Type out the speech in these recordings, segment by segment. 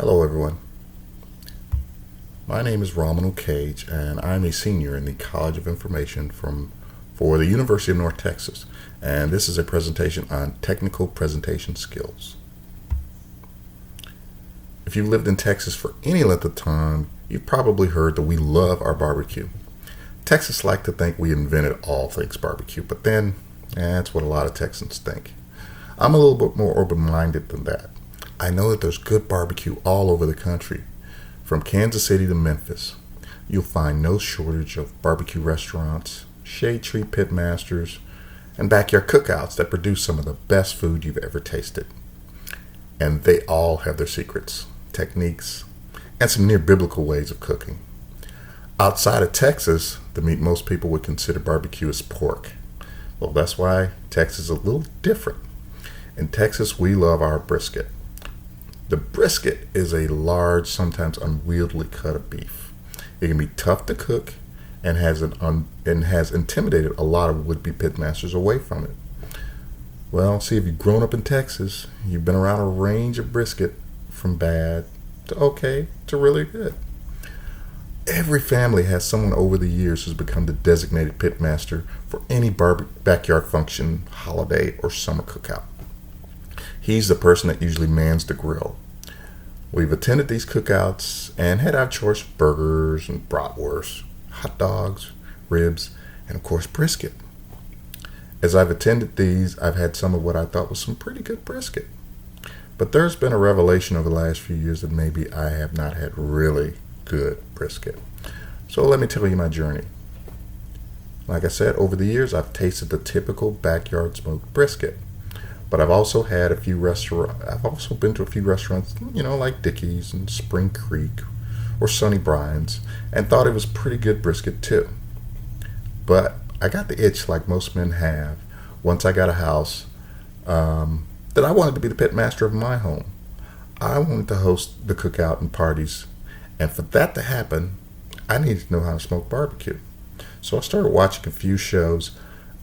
Hello everyone. My name is Ronald Cage and I'm a senior in the College of Information for the University of North Texas, and this is a presentation on technical presentation skills. If you've lived in Texas for any length of time, you've probably heard that we love our barbecue. Texans like to think we invented all things barbecue, but then that's what a lot of Texans think. I'm a little bit more open-minded than that. I know that there's good barbecue all over the country, from Kansas City to Memphis. You'll find no shortage of barbecue restaurants, shade tree pit masters, and backyard cookouts that produce some of the best food you've ever tasted. And they all have their secrets, techniques, and some near biblical ways of cooking. Outside of Texas, the meat most people would consider barbecue is pork. Well, that's why Texas is a little different. In Texas, we love our brisket. The brisket is a large, sometimes unwieldy cut of beef. It can be tough to cook and has intimidated a lot of would-be pitmasters away from it. Well, see, if you've grown up in Texas, you've been around a range of brisket from bad to okay to really good. Every family has someone over the years who's become the designated pitmaster for any backyard function, holiday, or summer cookout. He's the person that usually mans the grill. We've attended these cookouts and had our choice of burgers and bratwurst, hot dogs, ribs, and of course brisket. As I've attended these, I've had some of what I thought was some pretty good brisket. But there's been a revelation over the last few years that maybe I have not had really good brisket. So let me tell you my journey. Like I said, over the years, I've tasted the typical backyard smoked brisket. But I've also been to a few restaurants, like Dickey's and Spring Creek or Sonny Bryan's, and thought it was pretty good brisket too. But I got the itch, like most men have, once I got a house, that I wanted to be the pit master of my home. I wanted to host the cookout and parties, and for that to happen, I needed to know how to smoke barbecue. So I started watching a few shows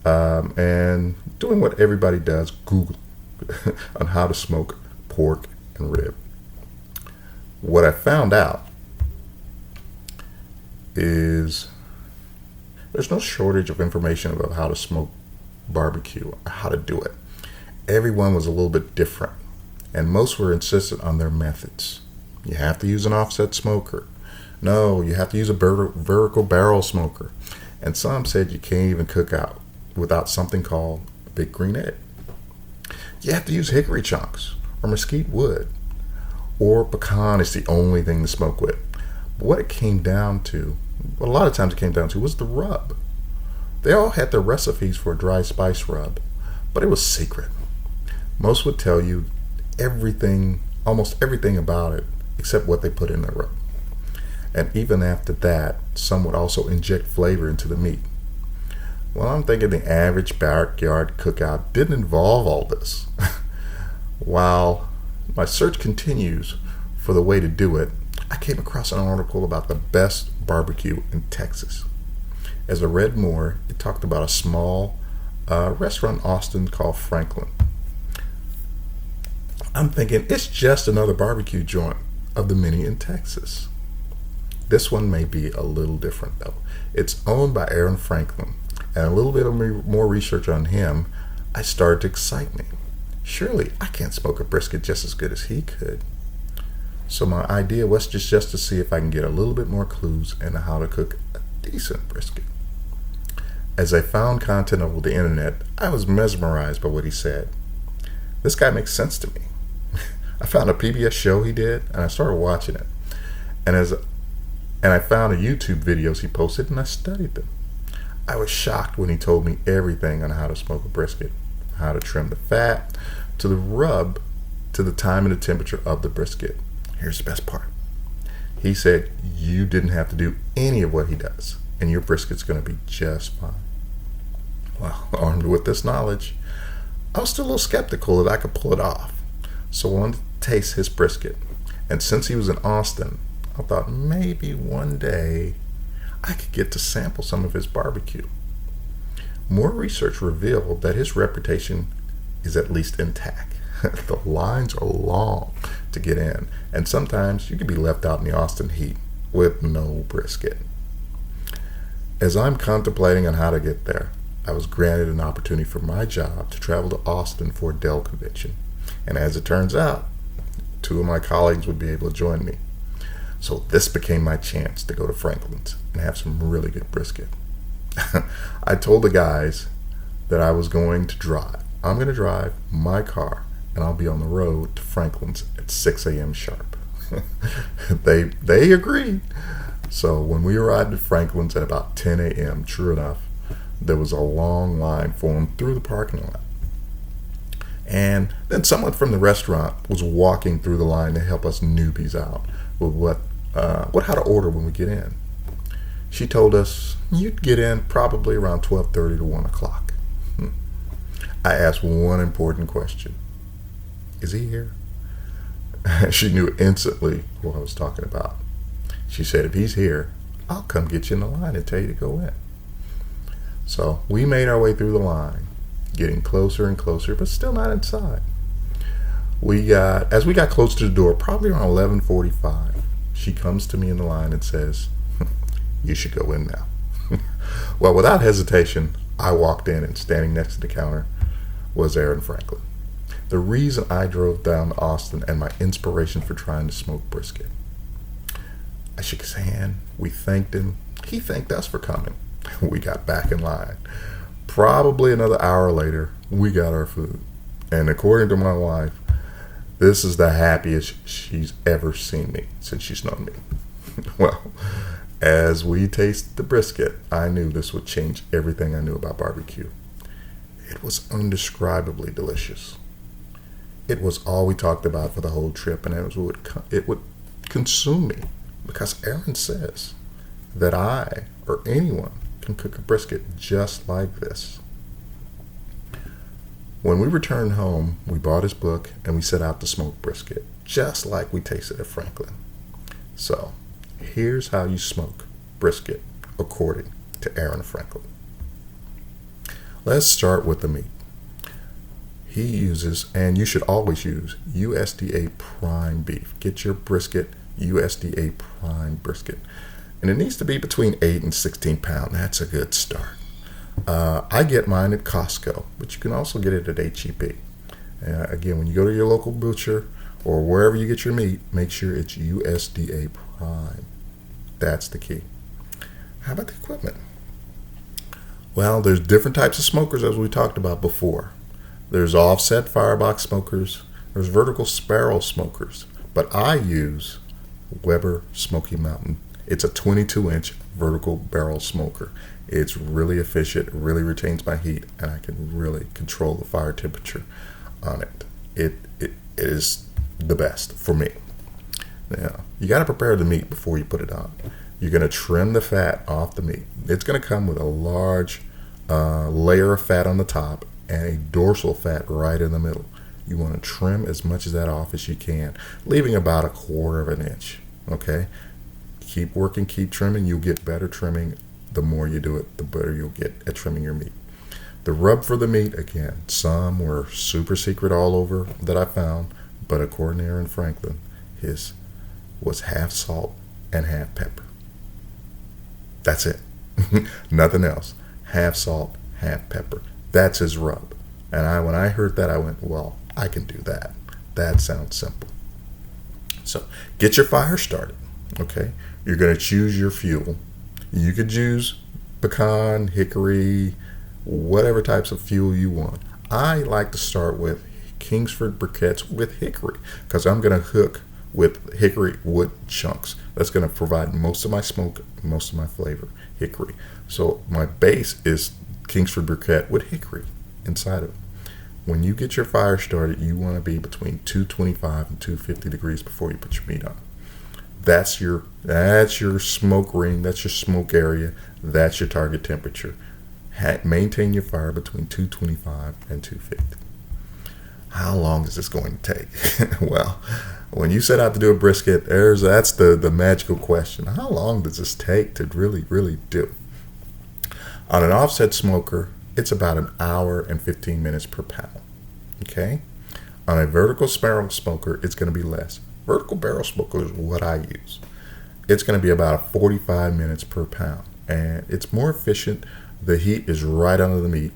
and doing what everybody does, Google on how to smoke pork and rib. What I found out is there's no shortage of information about how to smoke barbecue, or how to do it. Everyone was a little bit different, and most were insistent on their methods. You have to use an offset smoker. No, you have to use a vertical barrel smoker. And some said you can't even cook out without something called a big green egg. You have to use hickory chunks or mesquite wood, or pecan is the only thing to smoke with. But what it came down to, a lot of times it came down to, was the rub. They all had their recipes for a dry spice rub, but it was secret. Most would tell you almost everything about it, except what they put in their rub. And even after that, some would also inject flavor into the meat. Well, I'm thinking the average backyard cookout didn't involve all this. While my search continues for the way to do it, I came across an article about the best barbecue in Texas. As I read more, it talked about a small restaurant in Austin called Franklin. I'm thinking it's just another barbecue joint of the many in Texas. This one may be a little different though. It's owned by Aaron Franklin, and a little bit of more research on him, I started to excite me. Surely I can't smoke a brisket just as good as he could. So my idea was just to see if I can get a little bit more clues into how to cook a decent brisket. As I found content over the internet, I was mesmerized by what he said. This guy makes sense to me. I found a PBS show he did, and I started watching it. And I found the YouTube videos he posted, and I studied them. I was shocked when he told me everything on how to smoke a brisket, how to trim the fat, to the rub, to the time and the temperature of the brisket. Here's the best part. He said you didn't have to do any of what he does, and your brisket's going to be just fine. Well, armed with this knowledge, I was still a little skeptical that I could pull it off. So I wanted to taste his brisket. And since he was in Austin, I thought maybe one day I could get to sample some of his barbecue. More research revealed that his reputation is at least intact. The lines are long to get in, and sometimes you can be left out in the Austin heat with no brisket. As I'm contemplating on how to get there, I was granted an opportunity for my job to travel to Austin for a Dell convention, and as it turns out, 2 of my colleagues would be able to join me. So this became my chance to go to Franklin's and have some really good brisket. I told the guys that I was going to drive. I'm going to drive my car, and I'll be on the road to Franklin's at 6 a.m. sharp. They agreed. So when we arrived at Franklin's at about 10 a.m., true enough, there was a long line formed through the parking lot. And then someone from the restaurant was walking through the line to help us newbies out with how to order when we get in. She told us you'd get in probably around 12:30 to 1 o'clock. I asked one important question. Is he here? She knew instantly what I was talking about. She said, if he's here, I'll come get you in the line and tell you to go in. So we made our way through the line, getting closer and closer, but still not inside. As we got close to the door, probably around 11:45, she comes to me in the line and says, you should go in now. Well, without hesitation, I walked in, and standing next to the counter was Aaron Franklin. The reason I drove down to Austin and my inspiration for trying to smoke brisket. I shook his hand. We thanked him. He thanked us for coming. We got back in line. Probably another hour later, we got our food. And according to my wife, this is the happiest she's ever seen me since she's known me. Well, as we tasted the brisket, I knew this would change everything I knew about barbecue. It was indescribably delicious. It was all we talked about for the whole trip, and it would consume me, because Aaron says that I or anyone can cook a brisket just like this. When we returned home, we bought his book and we set out to smoke brisket, just like we tasted at Franklin. So, here's how you smoke brisket according to Aaron Franklin. Let's start with the meat. He uses, and you should always use, USDA prime beef. Get your brisket USDA prime brisket. And it needs to be between 8 and 16 pounds. That's a good start. I get mine at Costco, but you can also get it at HEB. Again, when you go to your local butcher or wherever you get your meat, make sure it's USDA prime. That's the key. How about the equipment? Well, there's different types of smokers, as we talked about before. There's offset firebox smokers. There's vertical spiral smokers. But I use Weber Smoky Mountain. It's a 22-inch vertical barrel smoker. It's really efficient, really retains my heat, and I can really control the fire temperature on it. It is the best for me. Now, you got to prepare the meat before you put it on. You're going to trim the fat off the meat. It's going to come with a large layer of fat on the top and a dorsal fat right in the middle. You want to trim as much of that off as you can, leaving about 1/4 of an inch. Okay? Keep working, keep trimming. You'll get better trimming. The more you do it, the better you'll get at trimming your meat. The rub for the meat, again, some were super secret all over that I found, but according to Aaron Franklin, his was half salt and half pepper. That's it. Nothing else. Half salt, half pepper. That's his rub. And when I heard that, I went, well, I can do that. That sounds simple. So get your fire started. Okay? You're going to choose your fuel. You could use pecan, hickory, whatever types of fuel you want. I like to start with Kingsford briquettes with hickory because I'm going to hook with hickory wood chunks. That's going to provide most of my smoke, most of my flavor, hickory. So my base is Kingsford briquette with hickory inside of it. When you get your fire started, you want to be between 225 and 250 degrees before you put your meat on. That's your smoke ring. That's your smoke area. That's your target temperature. Maintain your fire between 225 and 250. How long is this going to take? Well, when you set out to do a brisket, that's the magical question. How long does this take to really do? On an offset smoker, it's about 1 hour and 15 minutes per pound. Okay? On a vertical barrel smoker, it's going to be less. Vertical barrel smoker is what I use. It's going to be about 45 minutes per pound, and it's more efficient. The heat is right under the meat.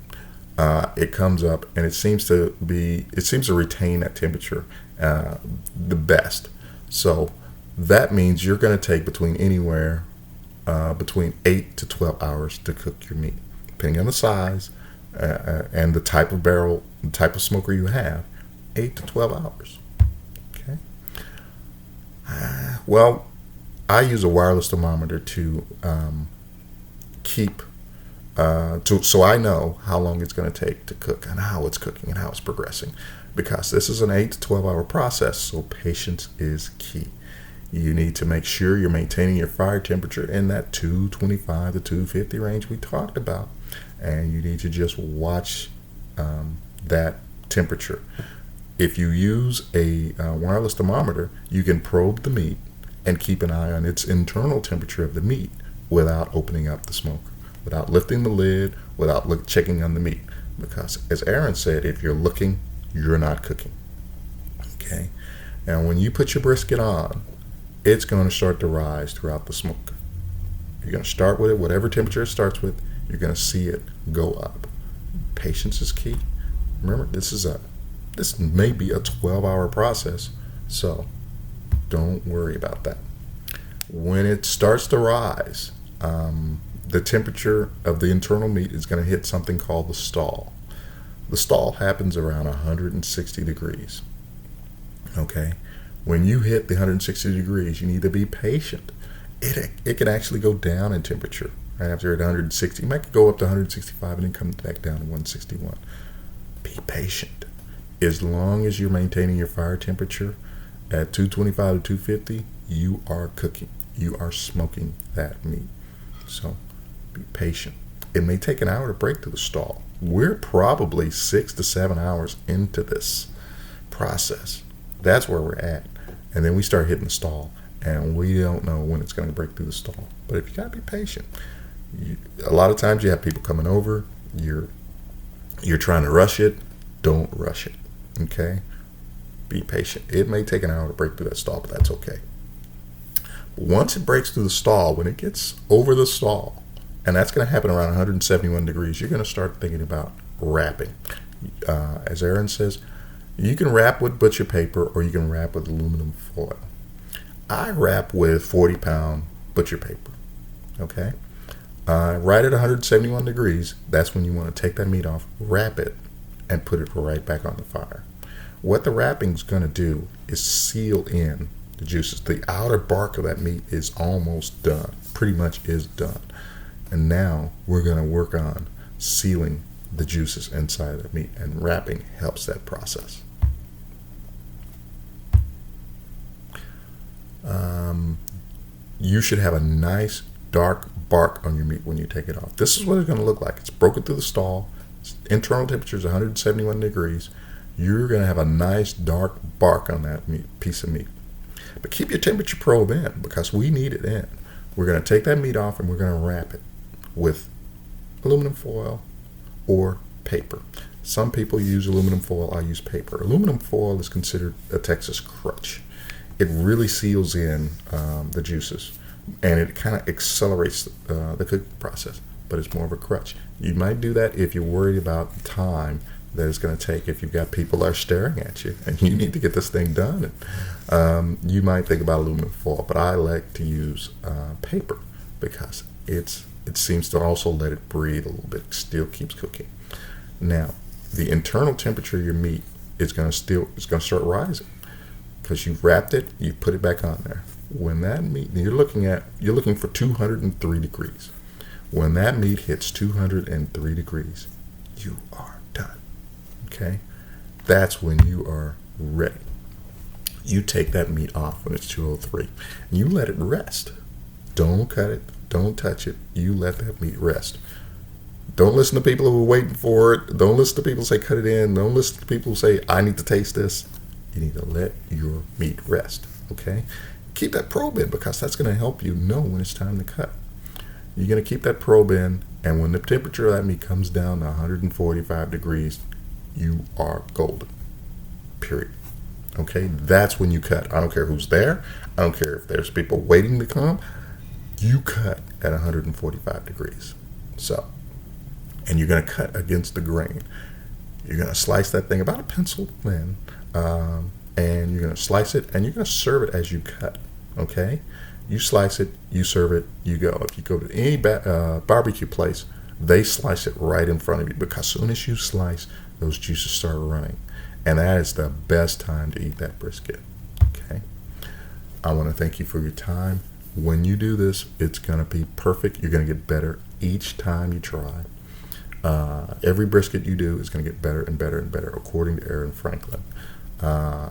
It comes up, and it seems to retain that temperature the best. So that means you're going to take between anywhere between 8 to 12 hours to cook your meat, depending on the size and the type of barrel, the type of smoker you have. 8 to 12 hours. Okay. Well, I use a wireless thermometer to so I know how long it's going to take to cook and how it's cooking and how it's progressing, because this is an 8 to 12 hour process. So patience is key. You need to make sure you're maintaining your fire temperature in that 225 to 250 range we talked about, and you need to just watch that temperature. If you use a wireless thermometer, you can probe the meat and keep an eye on its internal temperature of the meat without opening up the smoker, without lifting the lid, without checking on the meat. Because as Aaron said, if you're looking, you're not cooking. Okay? And when you put your brisket on, it's going to start to rise throughout the smoke. You're going to start with it, whatever temperature it starts with, you're going to see it go up. Patience is key. Remember, this may be a 12-hour process, so don't worry about that. When it starts to rise, the temperature of the internal meat is going to hit something called the stall. The stall happens around 160 degrees. Okay? When you hit the 160 degrees, you need to be patient. It can actually go down in temperature. Right after at 160, it might go up to 165 and then come back down to 161. Be patient. As long as you're maintaining your fire temperature at 225 to 250, you are cooking. You are smoking that meat. So be patient. It may take an hour to break through the stall. We're probably 6 to 7 hours into this process. That's where we're at. And then we start hitting the stall, and we don't know when it's going to break through the stall. But if you got to be patient, a lot of times you have people coming over. You're trying to rush it. Don't rush it. Okay? Be patient. It may take an hour to break through that stall, but that's okay. But once it breaks through the stall, when it gets over the stall, and that's going to happen around 171 degrees, you're going to start thinking about wrapping. As Aaron says, you can wrap with butcher paper or you can wrap with aluminum foil. I wrap with 40-pound butcher paper. Okay? Right at 171 degrees, that's when you want to take that meat off, wrap it, and put it right back on the fire. What the wrapping's going to do is seal in the juices. The outer bark of that meat is almost done, pretty much is done. And now we're going to work on sealing the juices inside of the meat, and wrapping helps that process. You should have a nice dark bark on your meat when you take it off. This is what it's going to look like. It's broken through the stall. Its internal temperature is 171 degrees. You're going to have a nice dark bark on that piece of meat. But keep your temperature probe in, because we need it in. We're going to take that meat off and we're going to wrap it with aluminum foil or paper. Some people use aluminum foil. I use paper. Aluminum foil is considered a Texas crutch. It really seals in the juices, and it kind of accelerates the cooking process, but it's more of a crutch. You might do that if you're worried about the time that it's going to take. If you've got people that are staring at you and you need to get this thing done, you might think about aluminum foil, but I like to use paper because it seems to also let it breathe a little bit. It still keeps cooking. Now, the internal temperature of your meat is going to start rising because you've wrapped it, you put it back on there. When that meat, you're looking for 203 degrees. When that meat hits 203 degrees, you are done. Okay? That's when you are ready. You take that meat off when it's 203 and you let it rest. Don't cut it. Don't touch it. You let that meat rest. Don't listen to people who are waiting for it. Don't listen to people who say cut it in. Don't listen to people who say I need to taste this. You need to let your meat rest. Okay? Keep that probe in, because that's going to help you know when it's time to cut. You're going to keep that probe in, and when the temperature of that meat comes down to 145 degrees, you are golden. period. Okay, that's when you cut. I don't care who's there. I don't care if there's people waiting to come. You cut at 145 degrees. So, and you're going to cut against the grain. You're going to slice that thing about a pencil thin, and you're going to slice it, and you're going to serve it as you cut. Okay, you slice it, you serve it, you go. If you go to any barbecue place, they slice it right in front of you, because as soon as you slice, those juices start running, and that is the best time to eat that brisket. Okay, I want to thank you for your time. When you do this, it's going to be perfect. You're going to get better each time you try. Every brisket you do is going to get better and better and better, according to Aaron Franklin. I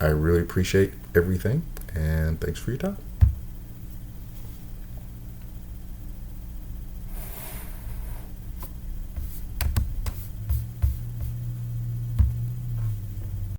really appreciate everything, and thanks for your time.